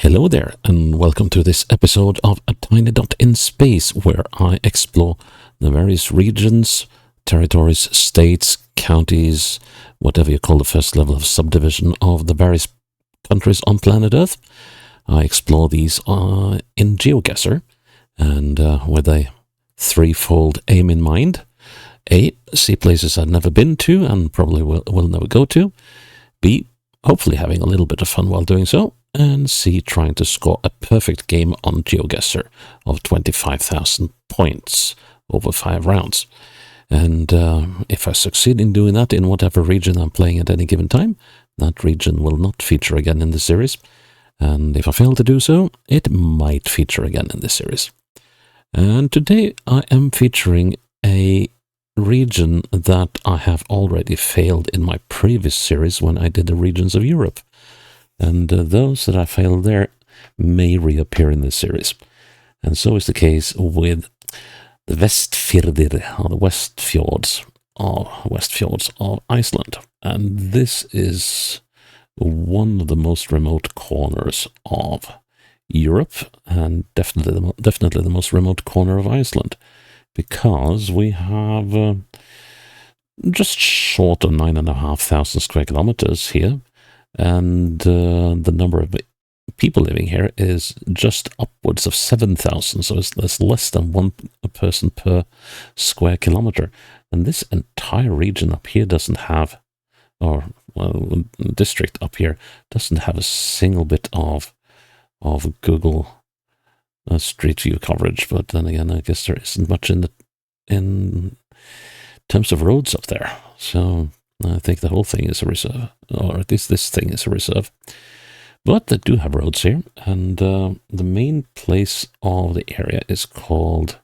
Hello there, and welcome to this episode of A Tiny Dot in Space, where I explore the various regions, territories, states, counties, whatever you call the first level of subdivision of the various countries on planet Earth. I explore these in GeoGuessr, and with a threefold aim in mind. A, see places I've never been to and probably will never go to. B, hopefully having a little bit of fun while doing so. And C, trying to score a perfect game on GeoGuessr of 25,000 points over 5 rounds. And if I succeed in doing that in whatever region I'm playing at any given time, that region will not feature again in the series. And if I fail to do so, it might feature again in this series. And today I am featuring a region that I have already failed in my previous series when I did the regions of Europe. And those that I failed there may reappear in this series. And so is the case with the Vestfirðir, or the Westfjords of Iceland. And this is one of the most remote corners of Europe, and definitely the most remote corner of Iceland, because we have just short of 9,500 square kilometers here. And the number of people living here is just upwards of 7,000, so there's less than one person per square kilometer. And this entire region up here doesn't have, district up here doesn't have a single bit of Google Street View coverage. But then again, I guess there isn't much in terms of roads up there. So I think the whole thing is a reserve, or at least this thing is a reserve. But they do have roads here, and the main place of the area is called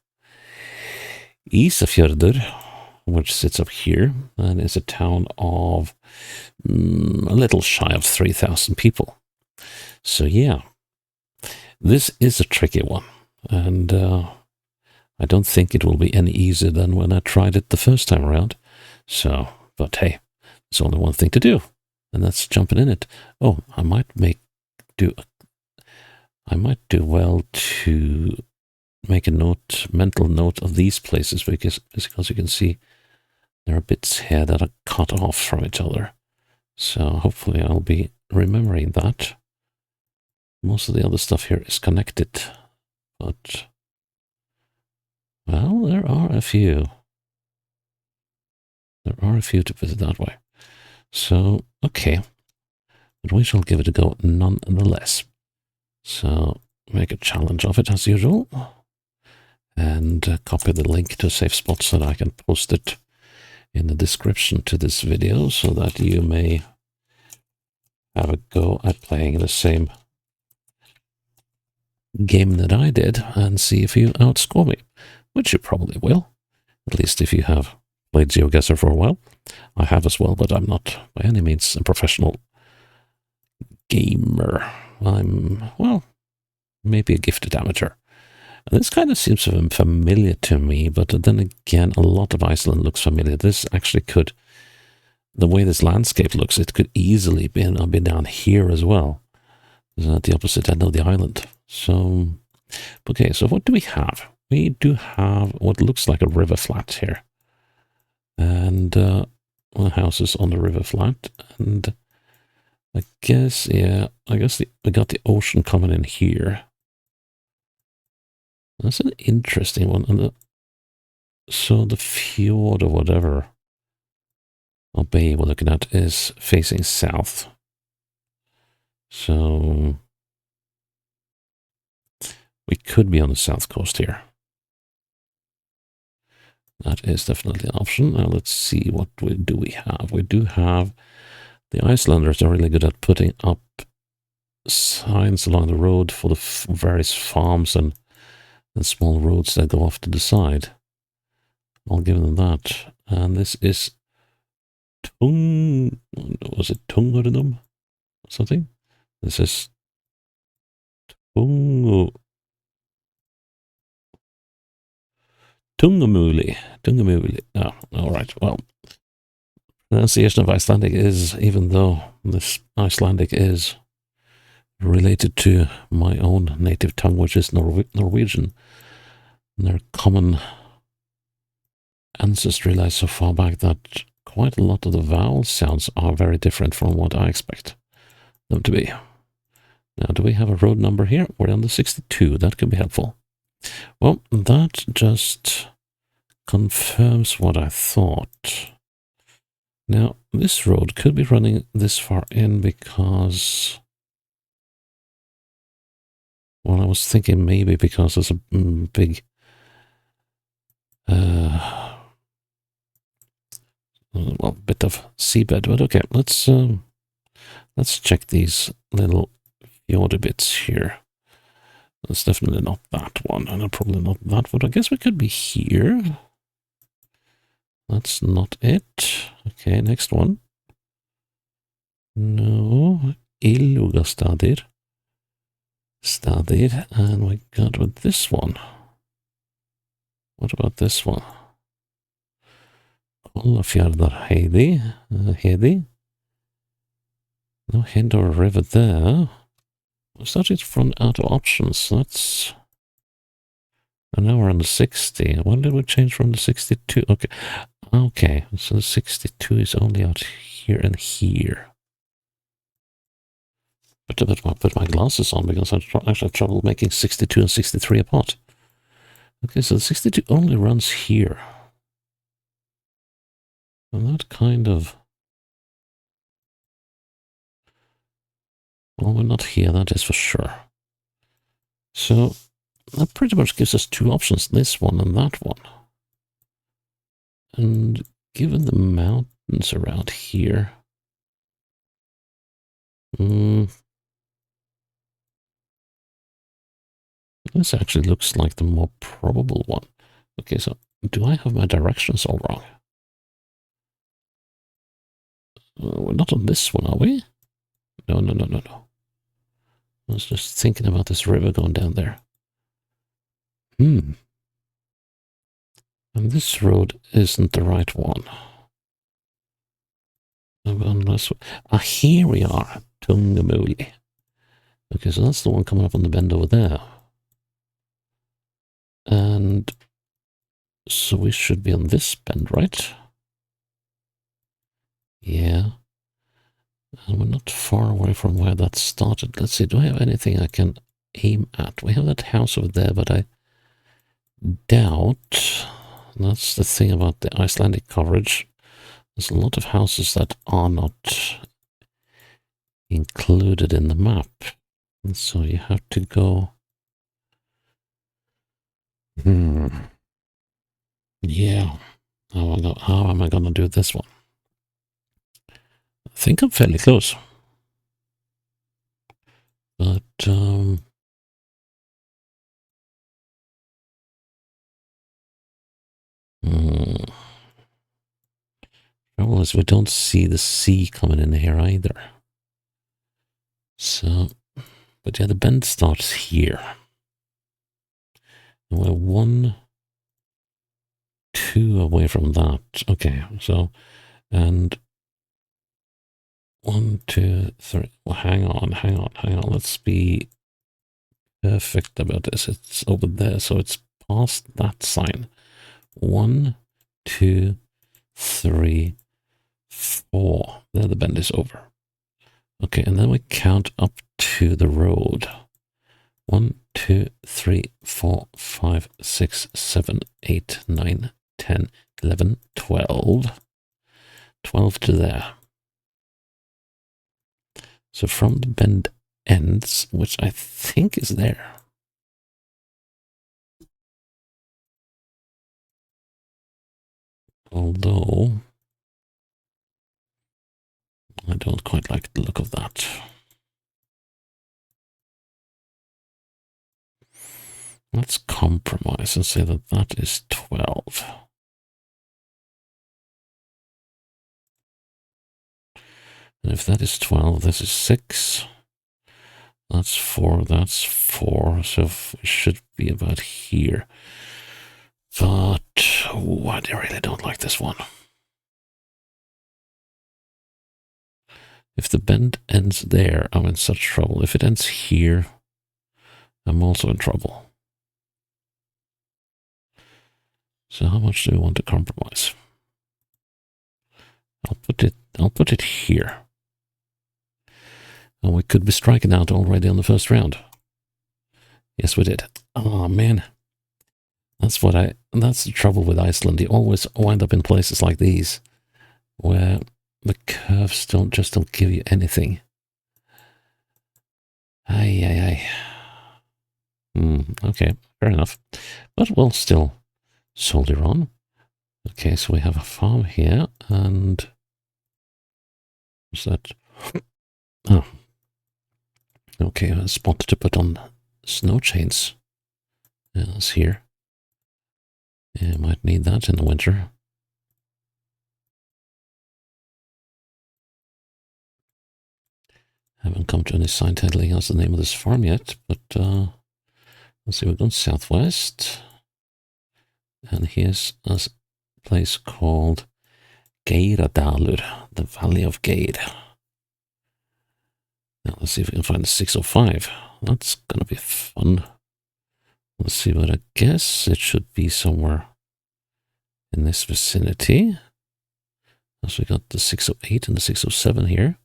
Vestfirðir, which sits up here, and is a town of a little shy of 3,000 people. So yeah, this is a tricky one, and I don't think it will be any easier than when I tried it the first time around. So, but hey, there's only one thing to do, and that's jumping in it. Oh, I might do well to make a mental note of these places, because you can see there are bits here that are cut off from each other. So hopefully I'll be remembering that. Most of the other stuff here is connected, but well, there are a few. There are a few to put it that way. So, okay, but we shall give it a go nonetheless. So, make a challenge of it as usual, and copy the link to a safe spot so that I can post it in the description to this video, so that you may have a go at playing the same game that I did and see if you outscore me, which you probably will, at least if you have played GeoGuessr for a while. I have as well, but I'm not by any means a professional gamer. I'm, well, maybe a gifted amateur. And this kind of seems familiar to me, but then again, a lot of Iceland looks familiar. This actually could, the way this landscape looks, it could easily be down here as well. It's at the opposite end of the island. So, okay, so what do we have? We do have what looks like a river flat here. And houses on the river flat, and I guess we got the ocean coming in here. That's an interesting one. And so the fjord or whatever, or bay we're looking at, is facing south. So we could be on the south coast here. That is definitely an option. Now let's see, what we have. We do have, the Icelanders are really good at putting up signs along the road for the various farms and small roads that go off to the side. I'll give them that. And this is was it Tungurdum or something? This is Tungamuli. Oh, all right. Well, pronunciation of Icelandic is, even though this Icelandic is related to my own native tongue, which is Norwegian. And their common ancestry lies so far back that quite a lot of the vowel sounds are very different from what I expect them to be. Now, do we have a road number here? We're on the 62. That could be helpful. Well, that just confirms what I thought. Now, this road could be running this far in because... Well, I was thinking maybe because there's a big... well, bit of seabed, but okay, let's check these little fjordy bits here. It's definitely not that one, and probably not that one. I guess we could be here. That's not it. Okay, next one. No, Illugastadir. Stadir, and we got with this one. What about this one? Kollafjardar Hedi. No hint or river there. We started from out of options. That's... And now we're on the 60. When did we change from the 62? Okay. Okay, so the 62 is only out here and here. But I put my glasses on because I actually have trouble making 62 and 63 apart. Okay, so the 62 only runs here. And that kind of... Well, we're not here, that is for sure. So, that pretty much gives us two options, this one and that one. And given the mountains around here... this actually looks like the more probable one. Okay, so do I have my directions all wrong? We're not on this one, are we? No. I was just thinking about this river going down there. And this road isn't the right one. Unless... here we are. Tungamuli. Okay, so that's the one coming up on the bend over there. And so we should be on this bend, right? Yeah. And we're not far away from where that started. Let's see, do I have anything I can aim at? We have that house over there, but I doubt... That's the thing about the Icelandic coverage. There's a lot of houses that are not included in the map. And so you have to go... Yeah. How am I going to do this one? I think I'm fairly close. But, trouble is we don't see the sea coming in here either. So, but yeah, the bend starts here. And we're 1, 2 away from that. Okay, so, and 1, 2, 3. Well, hang on. Let's be perfect about this. It's over there, so it's past that sign. 1, 2, 3, 4. There the bend is over. Okay, and then we count up to the road. 1, 2, 3, 4, 5, 6, 7, 8, 9, 10, 11, 12. 12 to there. So from the bend ends, which I think is there. Although I don't quite like the look of that. Let's compromise and say that that is 12. And if that is 12, this is 6. That's 4, that's 4. So we should be about here. But, oh, I really don't like this one. If the bend ends there, I'm in such trouble. If it ends here, I'm also in trouble. So how much do we want to compromise? I'll put it here. And we could be striking out already on the first round. Yes, we did. Oh man. That's the trouble with Iceland. You always wind up in places like these where the curves don't give you anything. Ay. Okay, fair enough. But we'll still soldier on. Okay, so we have a farm here, and what's that? Oh. Okay, a spot to put on snow chains. It's here. Yeah, might need that in the winter. Haven't come to any sign telling us the name of this farm yet, but let's see, we've gone southwest. And here's a place called Geiradalur, the Valley of Geir. Now let's see if we can find the 605. That's gonna be fun. Let's see, but I guess it should be somewhere in this vicinity. So we got the 608 and the 607 here.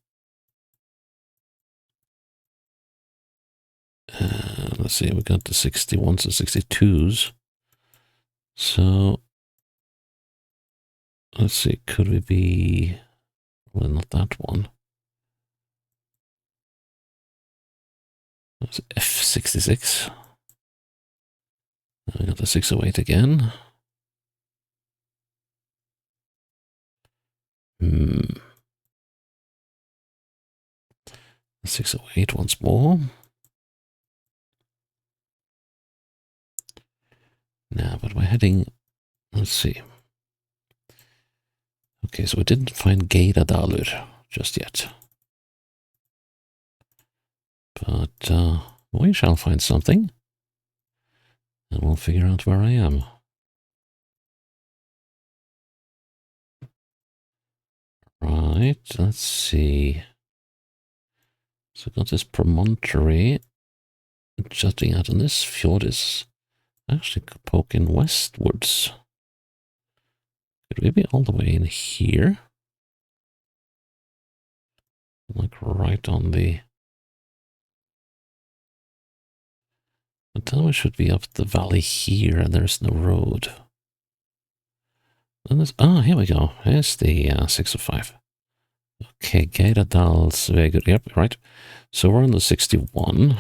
Let's see, we got the 61s and 62s. So let's see, could we be, well, not that one. That's F66. I got the 608 again. The 608 once more. Now, but we're heading, let's see. Okay, so we didn't find Geiradalur just yet. But we shall find something. And we'll figure out where I am. Right, let's see. So I've got this promontory jutting out, and this fjord is actually poking westwards. Could we be all the way in here? Like right on the... But then we should be up the valley here, and there's no road. And here we go. Here's the 605. Okay, Geiradalsvegur. Yep, right. So we're on the 61.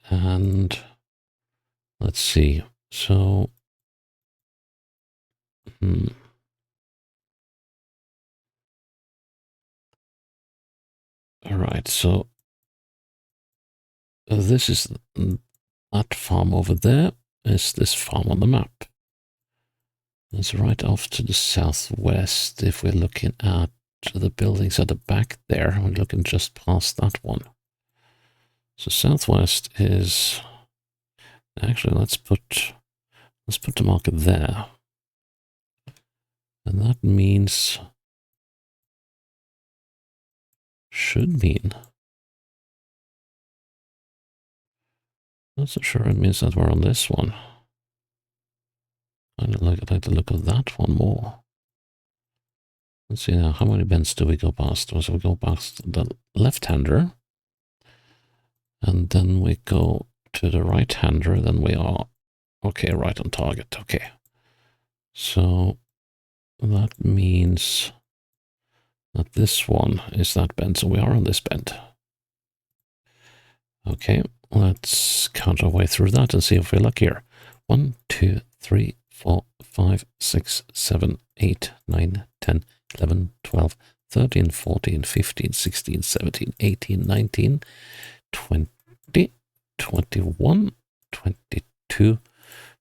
And let's see. So, all right. So this is that farm over there. Is this farm on the map? It's right off to the southwest. If we're looking at the buildings at the back there, we're looking just past that one. So southwest is actually let's put the marker there, and that means should mean. Not so sure. It means that we're on this one. I'd like to look at that one more. Let's see now, how many bends do we go past? So we go past the left-hander, and then we go to the right-hander, then we are, okay, right on target, okay. So that means that this one is that bend, so we are on this bend. Okay, let's count our way through that and see if we're luckier. 1, 2, 3, 4, 5, 6, 7, 8, 9, 10, 11, 12, 13, 14, 15, 16, 17, 18, 19, 20, 21, 22,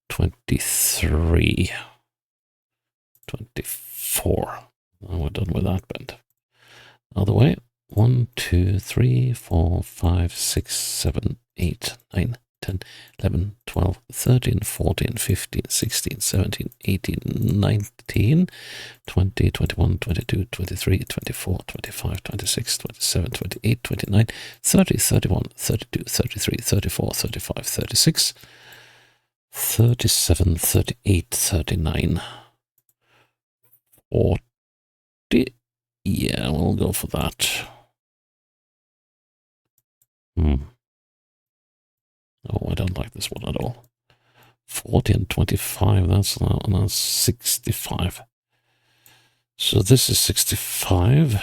23, 24. Now we're done with that bend. Other way. 1, 2, 3, 4, 5, 6, 7, 8, 9, 10, 11, 12, 13, 14, 15, 16, 17, 18, 19, 20, 21, 22, 23, 24, 25, 26, 27, 28, 29, 30, 31, 32, 33, 34, 35, 36, 37, 38, 39, 40. Yeah, we'll go for that. Oh, I don't like this one at all. 40 and 25, that's 65. So this is 65.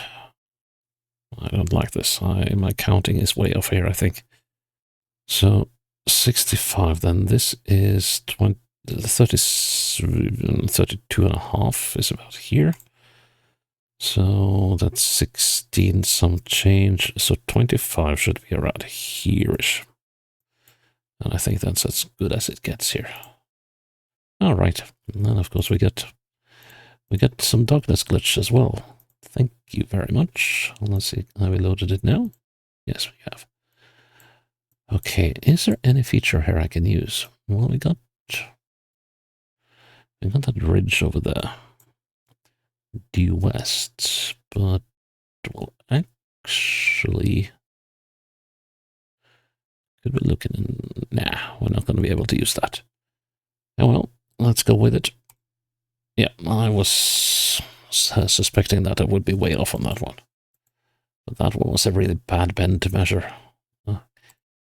I don't like this. My counting is way off here, I think. So 65, then this is 20, 30, 32 and a half is about here. So that's 16 some change. So 25 should be around here-ish. And I think that's as good as it gets here. All right. And then, of course, we get some darkness glitch as well. Thank you very much. Let's see. Have we loaded it now? Yes, we have. Okay. Is there any feature here I can use? Well, we got that ridge over there. Due west. But, well, actually, could we look in? Nah, we're not going to be able to use that. Oh well, let's go with it. Yeah, I was suspecting that I would be way off on that one. But that one was a really bad bend to measure.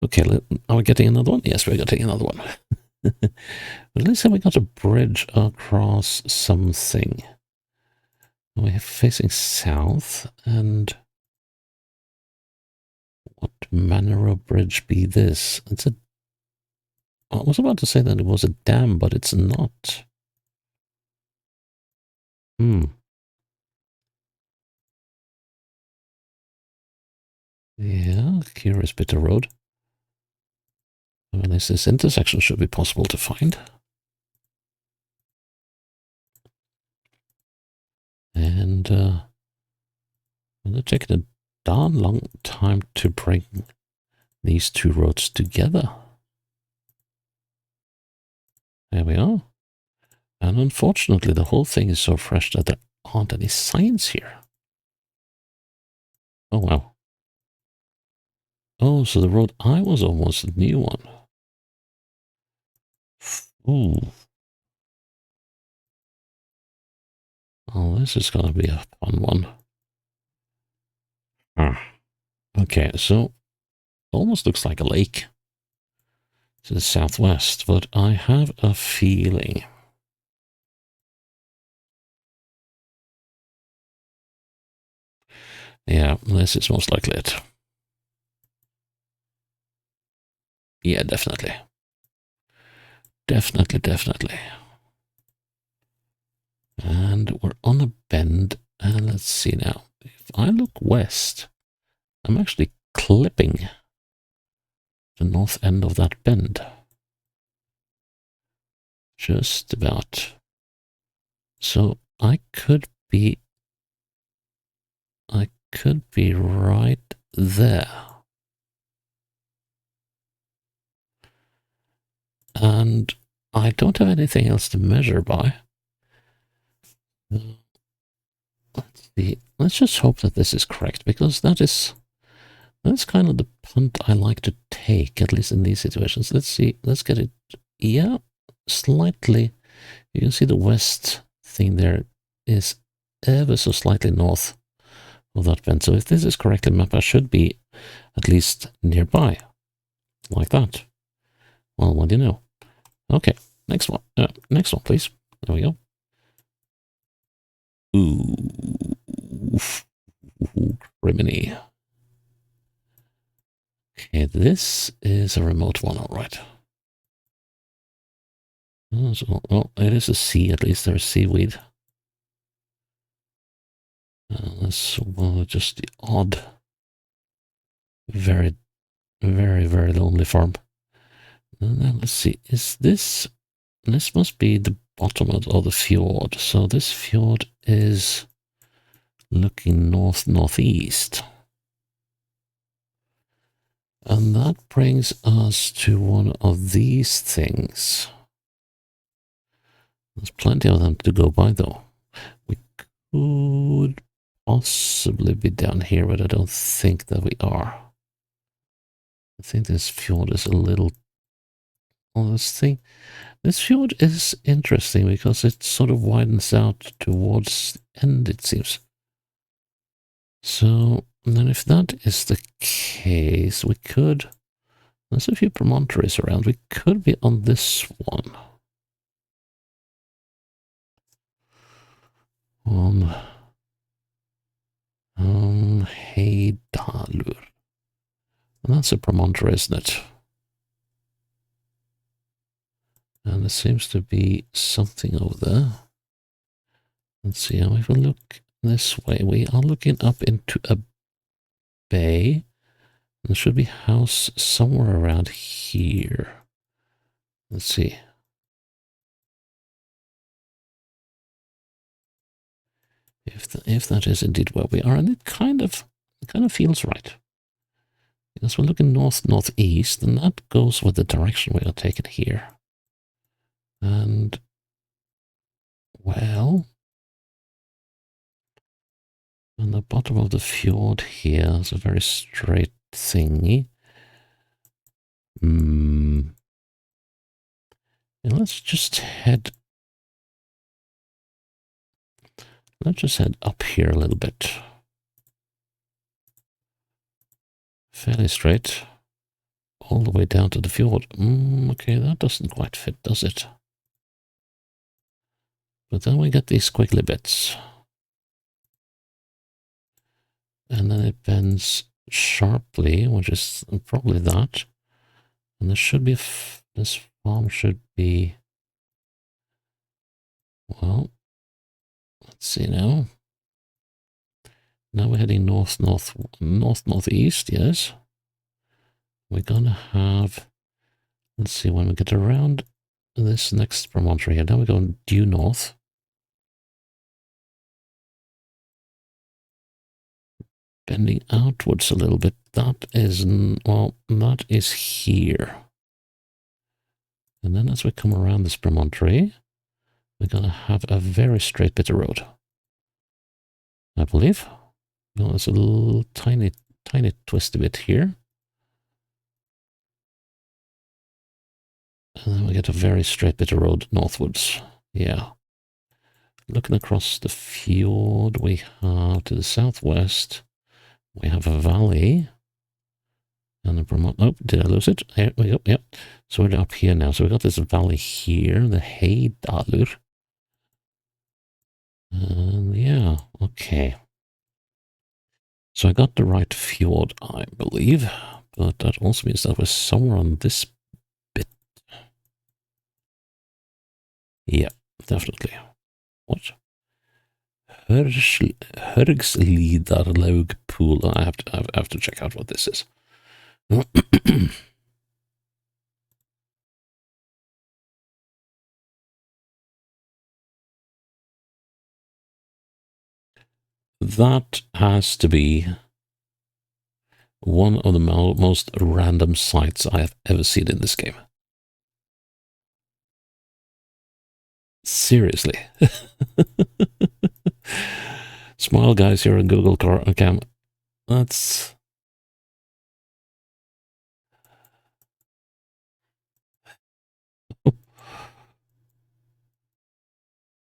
Okay, are we getting another one? Yes, we're getting another one. At least we got a bridge across something. We're facing south, and what manner of bridge be this? It's a... I was about to say that it was a dam, but it's not. Yeah, curious bit of road. At least this intersection should be possible to find. And it's taken a darn long time to bring these two roads together. There we are. And unfortunately, the whole thing is so fresh that there aren't any signs here. Oh, wow. Oh, so the road I was on was the new one. Ooh. Oh, this is going to be a fun one. Okay, so almost looks like a lake to the southwest, but I have a feeling. Yeah, this is most likely it. Yeah, definitely. Definitely. And we're on a bend, and let's see now. If I look west, I'm actually clipping the north end of that bend. Just about. So I could be right there. And I don't have anything else to measure by. Let's see. Let's just hope that this is correct, because that's kind of the punt I like to take, at least in these situations. Let's see. Let's get it. Yeah, slightly. You can see the west thing there is ever so slightly north of that bend. So if this is correctly mapped, I should be at least nearby, like that. Well, what do you know? Okay, next one. Next one, please. There we go. Ooh, criminy. Okay, this is a remote one, all right. So, well, it is a sea, at least there's seaweed. That's just the odd, very lonely farm. And then let's see, is this must be the bottom of the fjord. So this fjord is looking northeast. And that brings us to one of these things. There's plenty of them to go by, though. We could possibly be down here, but I don't think that we are. I think this fjord is a little... Well, this fjord is interesting because it sort of widens out towards the end, it seems. So, then if that is the case, we could... There's a few promontories around. We could be on this one. On Heidalur. And that's a promontory, isn't it? And there seems to be something over there. Let's see, how if we look this way, we are looking up into a bay. There should be a house somewhere around here. Let's see. If that is indeed where we are, and it kind of feels right. Because we're looking northeast, and that goes with the direction we are taking here. And, well, on the bottom of the fjord here is a very straight thingy. And let's just head up here a little bit. Fairly straight. All the way down to the fjord. Okay, that doesn't quite fit, does it? But then we get these squiggly bits. And then it bends sharply, which is probably that. And there should be... this farm should be... Well, let's see now. Now we're heading northeast, yes. We're gonna have... Let's see, when we get around this next promontory here, now we're going due north. Bending outwards a little bit. That is, well, that is here. And then as we come around this promontory, we're going to have a very straight bit of road. I believe. Well, there's a little tiny twist a bit here. And then we get a very straight bit of road northwards. Yeah. Looking across the fjord, we have to the southwest, we have a valley. And the oh, did I lose it? Here we go, yep. So we're up here now. So we got this valley here, the Heidalur. And yeah, okay. So I got the right fjord, I believe. But that also means that we're somewhere on this bit. Yeah, definitely. What? Hörgslidarlaug pool. I have to check out what this is. That has to be one of the most random sights I have ever seen in this game. Seriously. Smile, guys, you're in Google Cam. That's...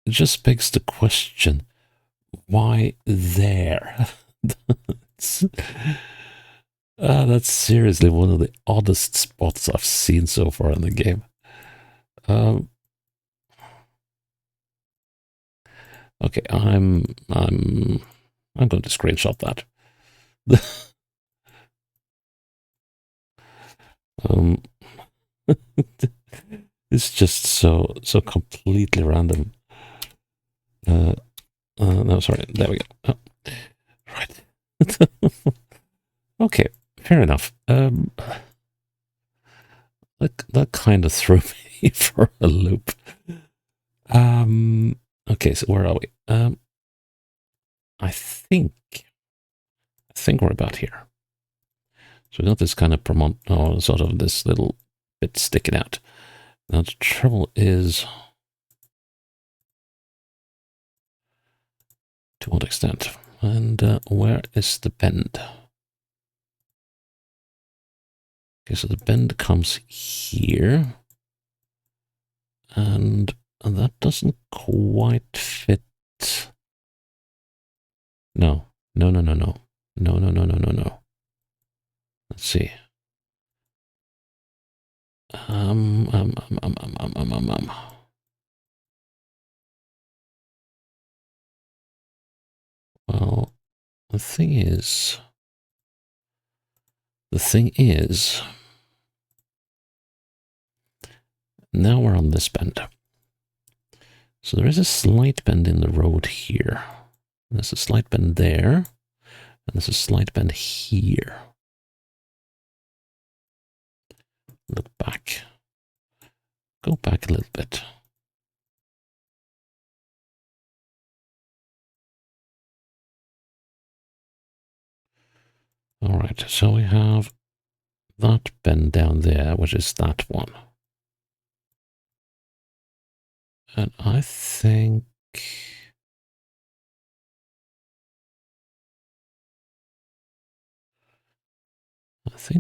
It just begs the question, why there? That's seriously one of the oddest spots I've seen so far in the game. Okay, I'm going to screenshot that. It's just so completely random. No, sorry. There we go. Oh, right. Okay, fair enough. That kind of threw me for a loop. Okay, so where are we? I think we're about here. So we got this kind of or sort of this little bit sticking out. Now the trouble is, to what extent? And where is the bend? Okay, so the bend comes here. And that doesn't quite fit. No. No, no, no, no. No, no, no, no, no, no. Let's see. Um, um, um, um, um, um, um, um, um. Well, the thing is, now we're on this bend. So there is a slight bend in the road here. There's a slight bend there, and there's a slight bend here. Look back. Go back a little bit. All right, so we have that bend down there, which is that one. And I think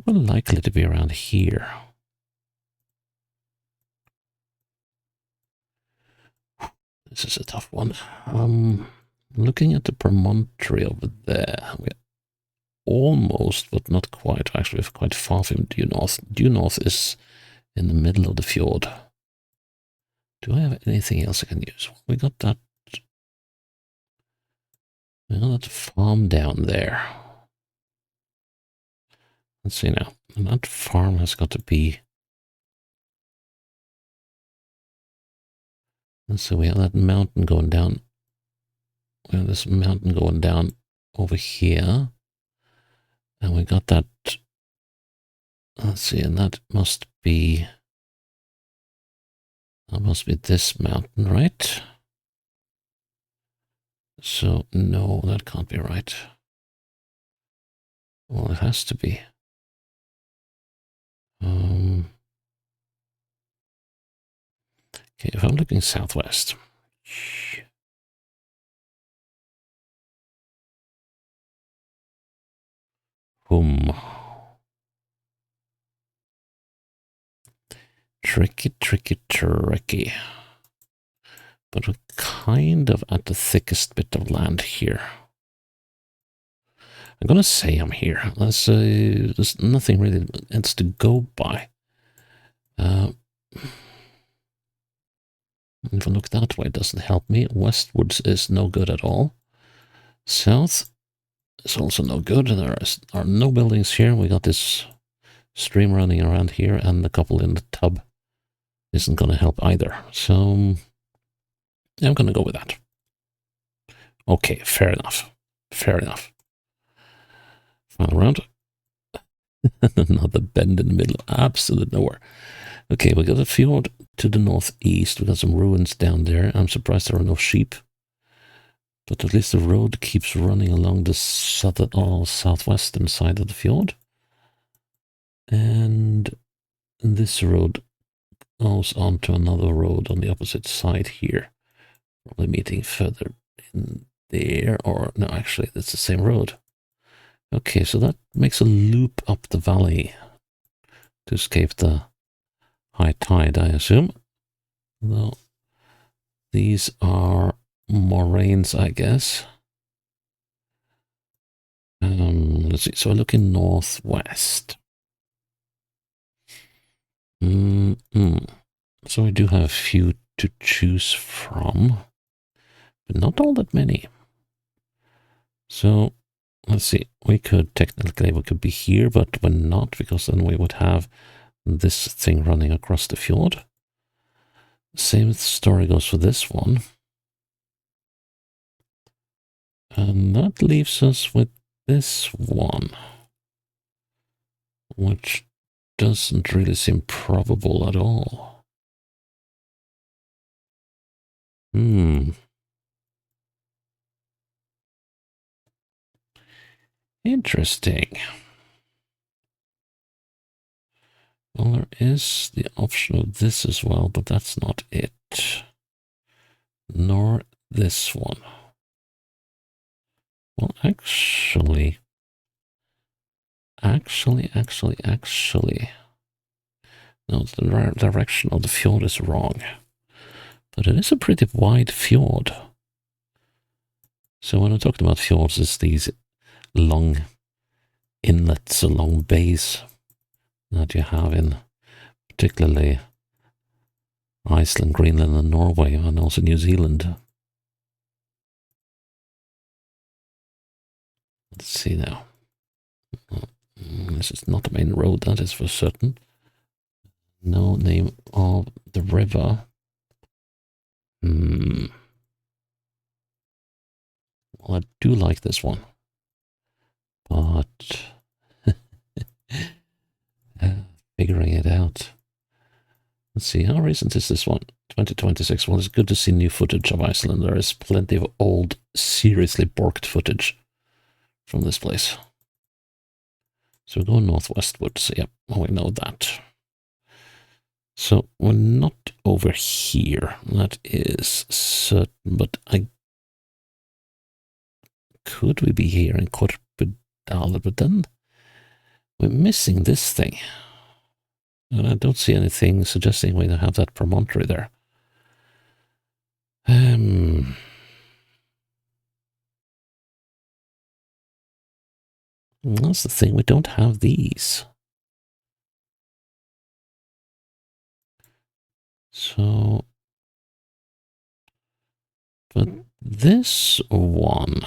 we're likely to be around here. This is a tough one. Looking at the promontory over there, we're almost, but not quite. Actually, we're quite far from due north. Due north is in the middle of the fjord. Do I have anything else I can use? We got that. We got that farm down there. Let's see now. And that farm has got to be. And so we have that mountain going down. We have this mountain going down over here. And we got that. Let's see, and that must be this mountain, right? So, no, that can't be right. Well, it has to be. Okay, if I'm looking southwest. Tricky, tricky, tricky. But we're kind of at the thickest bit of land here. I'm gonna say I'm here. There's nothing really else to go by. If I look that way, it doesn't help me. Westwards is no good at all. South is also no good. There are no buildings here. We got this stream running around here, and the couple in the tub isn't going to help either. So I'm going to go with that. Okay, fair enough. Fair enough. Final round. Another bend in the middle. Absolute nowhere. Okay, we got a fjord to the northeast. We got some ruins down there. I'm surprised there are no sheep. But at least the road keeps running along the southwestern side of the fjord. And this road goes onto another road on the opposite side here. Probably meeting further in there, or no, actually, that's the same road. Okay, so that makes a loop up the valley to escape the high tide, I assume. Well, these are moraines, I guess. Let's see. So we're looking northwest. So we do have a few to choose from, but not all that many. So let's see. We could be here, but we're not, because then we would have this thing running across the fjord. Same story goes for this one. And that leaves us with this one, which doesn't really seem probable at all. Interesting. Well, there is the option of this as well, but that's not it. Nor this one. Well, actually. No, the direction of the fjord is wrong. But it is a pretty wide fjord. So when I'm talking about fjords, it's these long inlets or long bays that you have in particularly Iceland, Greenland and Norway, and also New Zealand. Let's see now. This is not the main road, that is for certain. No name of the river. Well, I do like this one. But figuring it out. Let's see, how recent is this one? 2026. Well, it's good to see new footage of Iceland. There is plenty of old, seriously borked footage from this place. So we're going northwestwards. Yep, we know that. So we're not over here. That is certain, but could we be here in Korpudal? But then we're missing this thing. And I don't see anything suggesting we have that promontory there. That's the thing, we don't have these. So, but this one,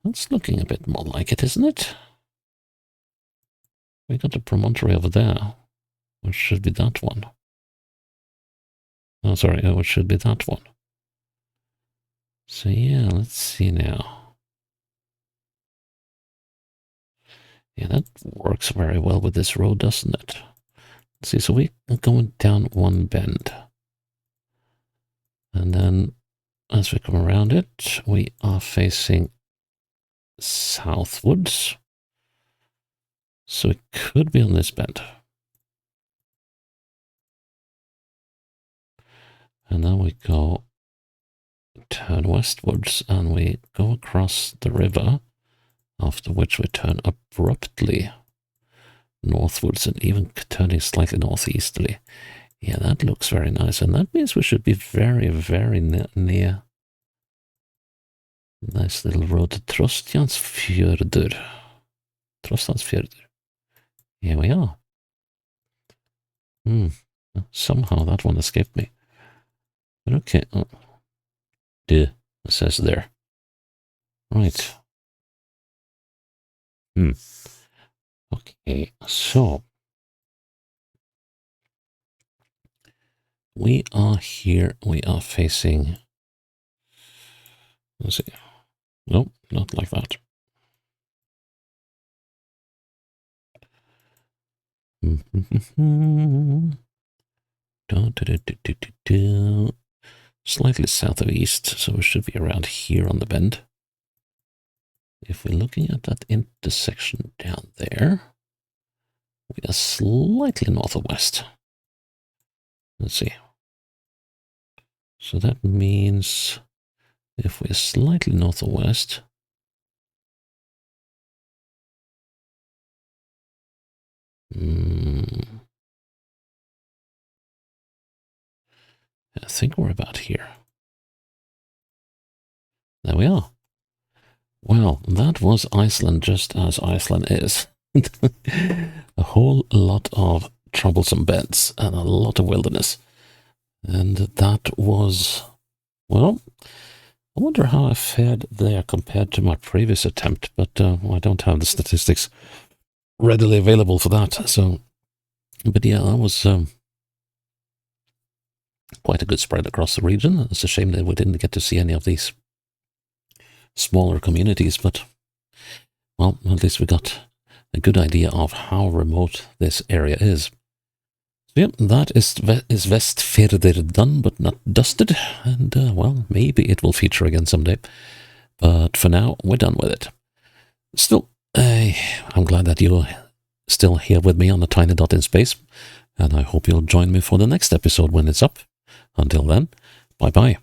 that's looking a bit more like it, isn't it? We got a promontory over there, which should be that one. Oh, sorry, which should be that one. So yeah, let's see now. Yeah, that works very well with this road, doesn't it? Let's see, so we're going down one bend. And then as we come around it, we are facing southwards. So it could be on this bend. And then we go turn westwards and we go across the river, after which we turn abruptly northwards and even turning slightly northeasterly. Yeah, that looks very nice, and that means we should be very, very near. Nice little road to Trostansfjörður. Here we are. Somehow that one escaped me. But okay. Oh. It says there. Right. Okay, so we are here. We are facing. Let's see. Nope, not like that. Slightly south of east, so we should be around here on the bend. If we're looking at that intersection down there, we are slightly north of west. Let's see. So that means if we're slightly north of west, I think we're about here. There we are. Well, that was Iceland just as Iceland is. A whole lot of troublesome beds and a lot of wilderness. And that was, well, I wonder how I fared there compared to my previous attempt, but I don't have the statistics readily available for that. So, but yeah, that was quite a good spread across the region. It's a shame that we didn't get to see any of these smaller communities, but well, at least we got a good idea of how remote this area is. So yeah, that is Vestfirðir done but not dusted, and well, maybe it will feature again someday, but for now we're done with it. Still, I'm glad that you're still here with me on a tiny dot in space, and I hope you'll join me for the next episode when it's up. Until then, bye-bye.